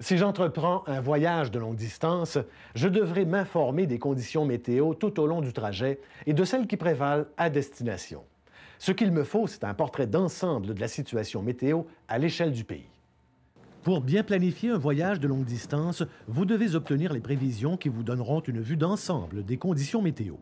Si j'entreprends un voyage de longue distance, je devrai m'informer des conditions météo tout au long du trajet et de celles qui prévalent à destination. Ce qu'il me faut, c'est un portrait d'ensemble de la situation météo à l'échelle du pays. Pour bien planifier un voyage de longue distance, vous devez obtenir les prévisions qui vous donneront une vue d'ensemble des conditions météo.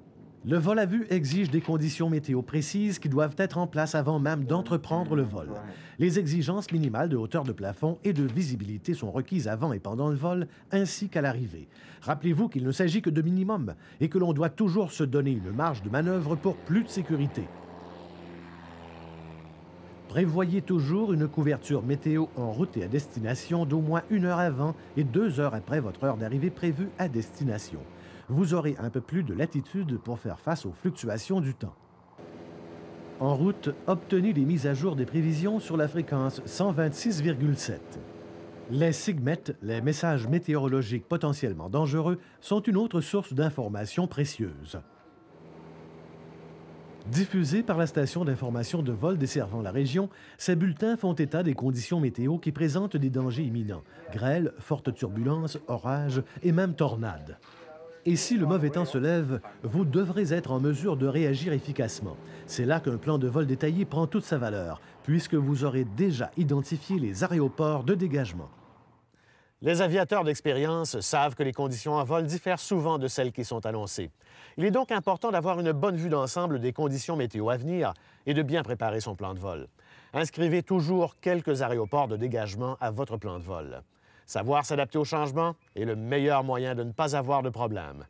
Le vol à vue exige des conditions météo précises qui doivent être en place avant même d'entreprendre le vol. Les exigences minimales de hauteur de plafond et de visibilité sont requises avant et pendant le vol, ainsi qu'à l'arrivée. Rappelez-vous qu'il ne s'agit que de minimum et que l'on doit toujours se donner une marge de manœuvre pour plus de sécurité. Prévoyez toujours une couverture météo en route et à destination d'au moins 1 heure avant et 2 heures après votre heure d'arrivée prévue à destination. Vous aurez un peu plus de latitude pour faire face aux fluctuations du temps. En route, obtenez les mises à jour des prévisions sur la fréquence 126,7. Les SIGMET, les messages météorologiques potentiellement dangereux, sont une autre source d'informations précieuses. Diffusés par la station d'information de vol desservant la région, ces bulletins font état des conditions météo qui présentent des dangers imminents: grêle, fortes turbulences, orages et même tornades. Et si le mauvais temps se lève, vous devrez être en mesure de réagir efficacement. C'est là qu'un plan de vol détaillé prend toute sa valeur, puisque vous aurez déjà identifié les aéroports de dégagement. Les aviateurs d'expérience savent que les conditions en vol diffèrent souvent de celles qui sont annoncées. Il est donc important d'avoir une bonne vue d'ensemble des conditions météo à venir et de bien préparer son plan de vol. Inscrivez toujours quelques aéroports de dégagement à votre plan de vol. Savoir s'adapter au changement est le meilleur moyen de ne pas avoir de problème.